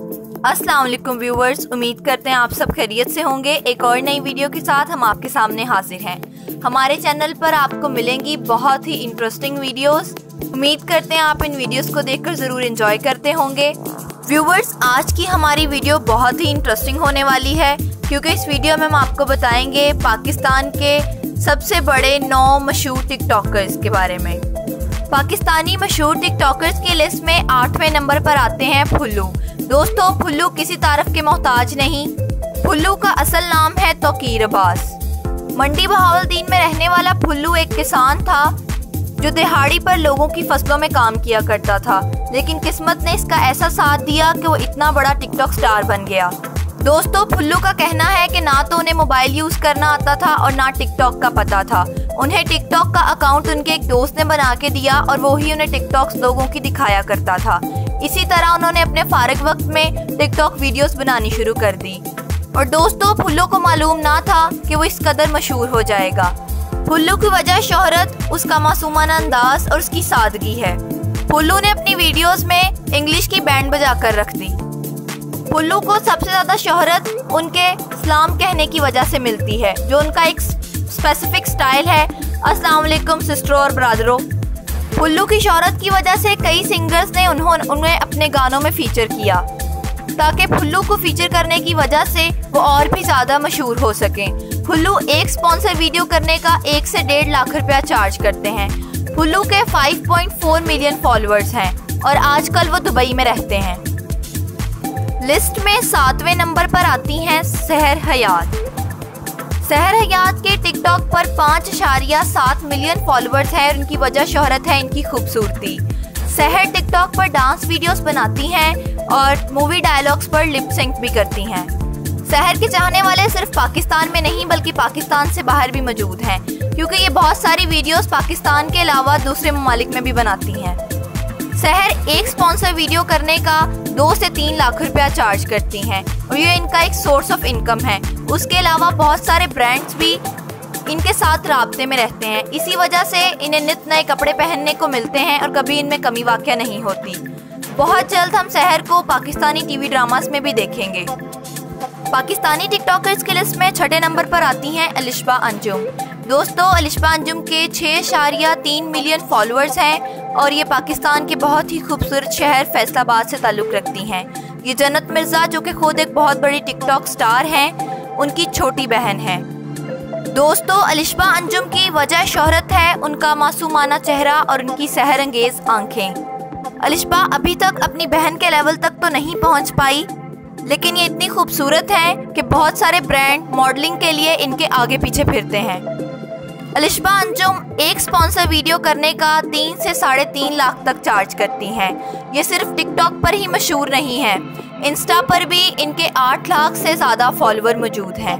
अस्सलाम वालेकुम व्यूवर्स, उम्मीद करते हैं आप सब खैरियत से होंगे। एक और नई वीडियो के साथ हम आपके सामने हाजिर हैं। हमारे चैनल पर आपको मिलेंगी बहुत ही इंटरेस्टिंग वीडियोस। उम्मीद करते हैं आप इन वीडियोस को देखकर ज़रूर एंजॉय करते होंगे। व्यूवर्स, आज की हमारी वीडियो बहुत ही इंटरेस्टिंग होने वाली है, क्योंकि इस वीडियो में हम आपको बताएंगे पाकिस्तान के सबसे बड़े 9 मशहूर टिकटॉकर्स के बारे में। पाकिस्तानी मशहूर टिकटॉकर्स की लिस्ट में 8वें नंबर पर आते हैं फुल्लू। दोस्तों, फुल्लू किसी तारीफ के मोहताज नहीं। फुल्लू का असल नाम है तौकीर अब्बास। मंडी बहावलदीन में रहने वाला फुल्लू एक किसान था जो दिहाड़ी पर लोगों की फसलों में काम किया करता था, लेकिन किस्मत ने इसका ऐसा साथ दिया कि वो इतना बड़ा टिकटॉक स्टार बन गया। दोस्तों, फुल्लू का कहना है कि ना तो उन्हें मोबाइल यूज़ करना आता था और ना टिकटॉक का पता था। उन्हें टिकटॉक का अकाउंट उनके एक दोस्त ने बना के दिया और वो ही उन्हें टिकटॉक्स लोगों की दिखाया करता था। इसी तरह उन्होंने अपने फारिग वक्त में टिकटॉक वीडियोस बनानी शुरू कर दी। और दोस्तों, फुल्लू को मालूम ना था कि वो इस कदर मशहूर हो जाएगा। फुल्लू की वजह शोहरत, उसका मासूमाना अंदाज और उसकी सादगी है। फुल्लू ने अपनी वीडियोस में इंग्लिश की बैंड बजा कर रख दी। फुल्लू को सबसे ज़्यादा शोहरत उनके सलाम कहने की वजह से मिलती है, जो उनका एक स्पेसिफिक स्टाइल है। अस्सलाम वालेकुम सिस्टरों और ब्रदरों। फुल्लू की शोहरत की वजह से कई सिंगर्स ने उन्हें अपने गानों में फीचर किया, ताकि फुल्लू को फीचर करने की वजह से वो और भी ज़्यादा मशहूर हो सकें। फुल्लू एक स्पॉन्सर वीडियो करने का 1 से 1.5 लाख रुपया चार्ज करते हैं। फुल्लू के 5.4 मिलियन फॉलोअर्स हैं और आजकल वो दुबई में रहते हैं। लिस्ट में 7वें नंबर पर आती हैं सहर हयात। सहर हयात के टिकटॉक पर 5.7 मिलियन फॉलोअर्स हैं और उनकी वजह शोहरत है इनकी खूबसूरती। सहर टिकटॉक पर डांस वीडियोस बनाती हैं और मूवी डायलॉग्स पर लिप सिंक भी करती हैं। सहर के चाहने वाले सिर्फ पाकिस्तान में नहीं बल्कि पाकिस्तान से बाहर भी मौजूद हैं, क्योंकि ये बहुत सारी वीडियोस पाकिस्तान के अलावा दूसरे ममालिक में भी बनाती हैं। सहर एक स्पॉन्सर वीडियो करने का 2 से 3 लाख रुपया चार्ज करती हैं और ये इनका एक सोर्स ऑफ इनकम है। उसके अलावा बहुत सारे ब्रांड्स भी इनके साथ राब्ते में रहते हैं। इसी वजह से इन्हें नित नए कपड़े पहनने को मिलते हैं और कभी इनमें कमी वाक़या नहीं होती। बहुत जल्द हम सहर को पाकिस्तानी टीवी ड्रामास में भी देखेंगे। पाकिस्तानी टिकटॉकर्स की लिस्ट में 6ठे नंबर पर आती हैं अलिशबा अंजुम। दोस्तों, अलिशबा अंजुम के 6.3 मिलियन फॉलोअर्स हैं और ये पाकिस्तान के बहुत ही खूबसूरत शहर फैसलाबाद से ताल्लुक़ रखती हैं। ये जन्नत मिर्ज़ा, जो कि खुद एक बहुत बड़ी टिकटॉक स्टार हैं, उनकी छोटी बहन है। दोस्तों, अलिशबा अंजुम की वजह शोहरत है उनका मासूमाना चेहरा और उनकी सहर अंगेज़ आँखें। अलिशबा अभी तक अपनी बहन के लेवल तक तो नहीं पहुँच पाई, लेकिन ये इतनी खूबसूरत है कि बहुत सारे ब्रांड मॉडलिंग के लिए इनके आगे पीछे फिरते हैं। अलिशबा अंजुम एक स्पॉन्सर वीडियो करने का 3 से 3.5 लाख तक चार्ज करती हैं। ये सिर्फ टिकटॉक पर ही मशहूर नहीं है, इंस्टा पर भी इनके 8 लाख से ज़्यादा फॉलोअर मौजूद हैं।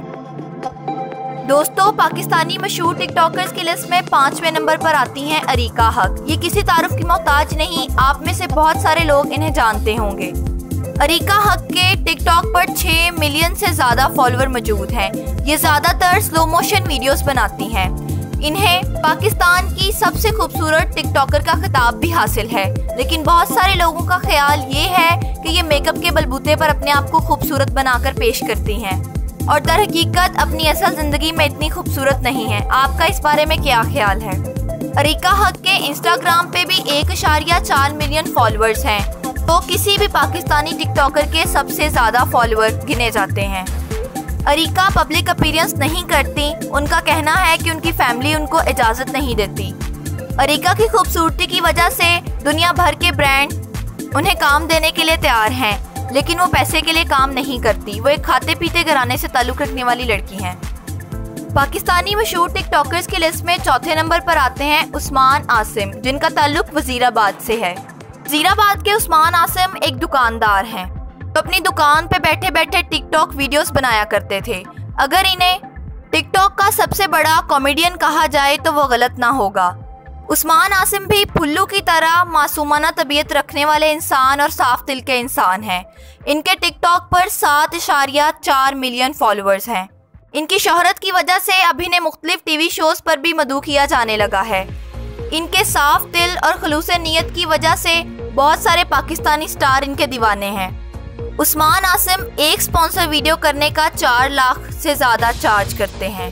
दोस्तों, पाकिस्तानी मशहूर टिकटॉकर्स की लिस्ट में 5वें नंबर पर आती हैं अरीका हक। ये किसी तारुफ की मोहताज नहीं, आप में से बहुत सारे लोग इन्हें जानते होंगे। अरीका हक के टिकटॉक पर 6 मिलियन से ज़्यादा फॉलोअर मौजूद हैं। ये ज़्यादातर स्लो मोशन वीडियोस बनाती हैं। इन्हें पाकिस्तान की सबसे खूबसूरत टिकटॉकर का खिताब भी हासिल है, लेकिन बहुत सारे लोगों का ख्याल ये है कि ये मेकअप के बलबूते पर अपने आप को खूबसूरत बनाकर पेश करती हैं और दर हकीकत अपनी असल ज़िंदगी में इतनी खूबसूरत नहीं है। आपका इस बारे में क्या ख्याल है? अरीका हक के इंस्टाग्राम पे भी 1.4 मिलियन फॉलोअर्स हैं, तो किसी भी पाकिस्तानी टिकटॉकर के सबसे ज़्यादा फॉलोअर गिने जाते हैं। अरीका पब्लिक अपीयरेंस नहीं करती। उनका कहना है कि उनकी फैमिली उनको इजाज़त नहीं देती। अरीका की खूबसूरती की वजह से दुनिया भर के ब्रांड उन्हें काम देने के लिए तैयार हैं, लेकिन वो पैसे के लिए काम नहीं करती। वो एक खाते पीते घराने से ताल्लुक़ रखने वाली लड़की हैं। पाकिस्तानी मशहूर टिकटॉकर्स की लिस्ट में 4थे नंबर पर आते हैं उस्मान आसिम, जिनका ताल्लुक़ वज़ीराबाद से है। वज़ीराबाद के उस्मान आसिम एक दुकानदार हैं, तो अपनी दुकान पे बैठे बैठे टिकटॉक वीडियोस बनाया करते थे। अगर इन्हें टिकटॉक का सबसे बड़ा कॉमेडियन कहा जाए तो वो गलत ना होगा। उस्मान आसिम भी फुल्लू की तरह मासूमाना तबीयत रखने वाले इंसान और साफ दिल के इंसान हैं। इनके टिकटॉक पर 7.4 मिलियन फॉलोअर्स हैं। इनकी शोहरत की वजह से अब इन्हें मुख्तलिफ टीवी शोज पर भी मदऊ किया जाने लगा है। इनके साफ दिल और खलूस नीयत की वजह से बहुत सारे पाकिस्तानी स्टार इनके दीवाने हैं। उस्मान आसिम एक स्पॉन्सर वीडियो करने का 4 लाख से ज़्यादा चार्ज करते हैं।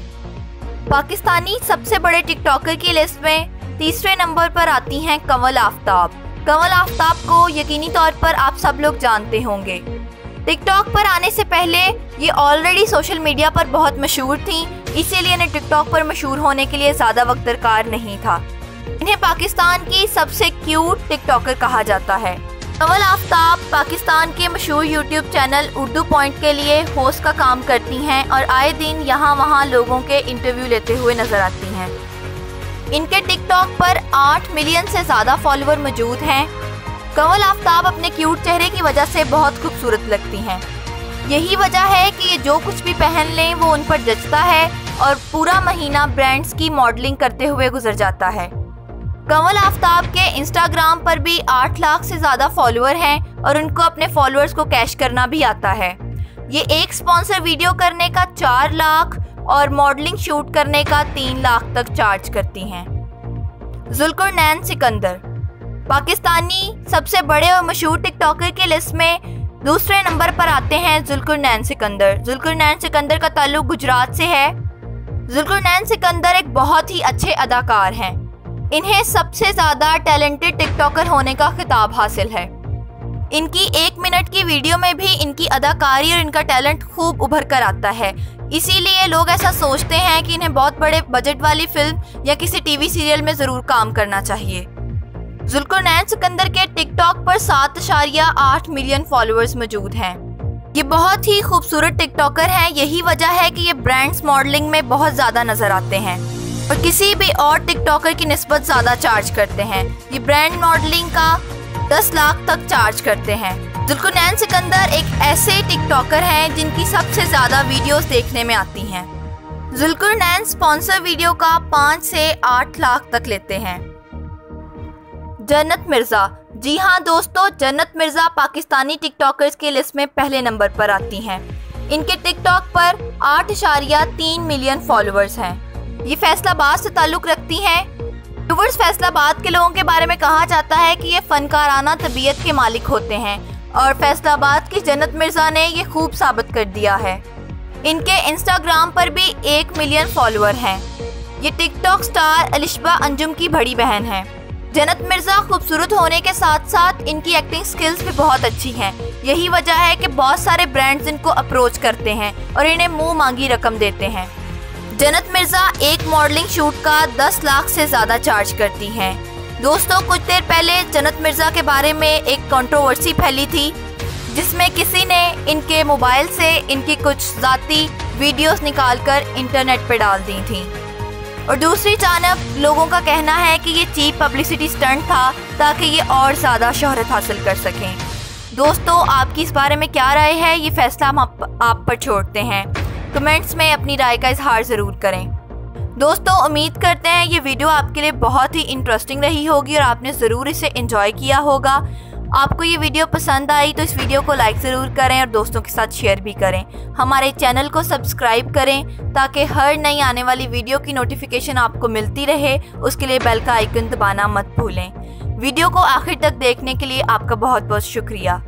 पाकिस्तानी सबसे बड़े टिकटॉकर की लिस्ट में तीसरे नंबर पर आती हैं कंवल आफ्ताब। कंवल आफ्ताब को यकीनी तौर पर आप सब लोग जानते होंगे। टिकटॉक पर आने से पहले ये ऑलरेडी सोशल मीडिया पर बहुत मशहूर थी, इसीलिए इन्हें टिकटॉक पर मशहूर होने के लिए ज़्यादा वक्त दरकार नहीं था। इन्हें पाकिस्तान की सबसे क्यूट टिकटॉकर कहा जाता है। कंवल आफ्ताब पाकिस्तान के मशहूर यूट्यूब चैनल उर्दू पॉइंट के लिए होस्ट का काम करती हैं और आए दिन यहाँ वहाँ लोगों के इंटरव्यू लेते हुए नजर आती हैं। इनके टिकटॉक पर 8 मिलियन से ज़्यादा फॉलोअर मौजूद हैं। कंवल आफ्ताब अपने क्यूट चेहरे की वजह से बहुत खूबसूरत लगती हैं। यही वजह है कि ये जो कुछ भी पहन लें वो उन पर जचता है और पूरा महीना ब्रांड्स की मॉडलिंग करते हुए गुजर जाता है। कंवल आफ्ताब के इंस्टाग्राम पर भी 8 लाख से ज़्यादा फॉलोअर हैं और उनको अपने फॉलोअर्स को कैश करना भी आता है। ये एक स्पॉन्सर वीडियो करने का 4 लाख और मॉडलिंग शूट करने का 3 लाख तक चार्ज करती हैं। जुल्कुरनैन सिकंदर पाकिस्तानी सबसे बड़े और मशहूर टिकटॉकर की लिस्ट में दूसरे नंबर पर आते हैं जुल्कुरनैन सिकंदर। जुल्कुरनैन सिकंदर का ताल्लुक गुजरात से है। जुल्कुरनैन सिकंदर एक बहुत ही अच्छे अदाकार हैं। इन्हें सबसे ज़्यादा टैलेंटेड टिकटॉकर होने का खिताब हासिल है। इनकी 1 मिनट की वीडियो में भी इनकी अदाकारी और इनका टैलेंट खूब उभर कर आता है, इसीलिए लोग ऐसा सोचते हैं कि इन्हें बहुत बड़े बजट वाली फिल्म या किसी टीवी सीरियल में ज़रूर काम करना चाहिए। जुल्कुरनैन सिकंदर के टिकटॉक पर 7.8 मिलियन फॉलोअर्स मौजूद हैं। ये बहुत ही खूबसूरत टिकटॉकर हैं, यही वजह है कि ये ब्रांड्स मॉडलिंग में बहुत ज़्यादा नज़र आते हैं और किसी भी और टिकटॉकर की निस्बत ज़्यादा चार्ज करते हैं। ये ब्रांड मॉडलिंग का 10 लाख तक चार्ज करते हैं। जुल्कुरनैन सिकंदर एक ऐसे टिकटॉकर हैं जिनकी सबसे ज़्यादा वीडियोस देखने में आती हैं। जुल्कुरनैन स्पॉन्सर वीडियो का 5 से 8 लाख तक लेते हैं। जन्नत मिर्ज़ा, जी हाँ दोस्तों, जन्नत मिर्ज़ा पाकिस्तानी टिकटॉकर्स की लिस्ट में पहले नंबर पर आती हैं। इनके टिकटॉक पर 8.3 मिलियन फॉलोअर्स हैं। ये फैसलाबाद से ताल्लुक़ रखती हैं। व्यूअर्स, फैसलाबाद के लोगों के बारे में कहा जाता है कि ये फ़नकाराना तबीयत के मालिक होते हैं और फैसलाबाद की जन्नत मिर्ज़ा ने ये खूब साबित कर दिया है। इनके इंस्टाग्राम पर भी 1 मिलियन फॉलोअर हैं। ये टिकटॉक स्टार अलिशबा अंजुम की बड़ी बहन है। जन्नत मिर्ज़ा खूबसूरत होने के साथ साथ इनकी एक्टिंग स्किल्स भी बहुत अच्छी हैं। यही वजह है कि बहुत सारे ब्रांड्स इनको अप्रोच करते हैं और इन्हें मुंह मांगी रकम देते हैं। जन्नत मिर्ज़ा एक मॉडलिंग शूट का 10 लाख से ज़्यादा चार्ज करती हैं। दोस्तों, कुछ देर पहले जन्नत मिर्ज़ा के बारे में एक कंट्रोवर्सी फैली थी जिसमें किसी ने इनके मोबाइल से इनकी कुछ ज़ाती वीडियोस निकालकर इंटरनेट पर डाल दी थी और दूसरी जानब लोगों का कहना है कि ये चीप पब्लिसिटी स्टंट था ताकि ये और ज़्यादा शोहरत हासिल कर सकें। दोस्तों, आपकी इस बारे में क्या राय है, ये फैसला हम आप पर छोड़ते हैं। कमेंट्स में अपनी राय का इजहार ज़रूर करें। दोस्तों, उम्मीद करते हैं ये वीडियो आपके लिए बहुत ही इंटरेस्टिंग रही होगी और आपने ज़रूर इसे एंजॉय किया होगा। आपको ये वीडियो पसंद आई तो इस वीडियो को लाइक ज़रूर करें और दोस्तों के साथ शेयर भी करें। हमारे चैनल को सब्सक्राइब करें ताकि हर नई आने वाली वीडियो की नोटिफिकेशन आपको मिलती रहे। उसके लिए बेल का आइकन दबाना मत भूलें। वीडियो को आखिर तक देखने के लिए आपका बहुत बहुत शुक्रिया।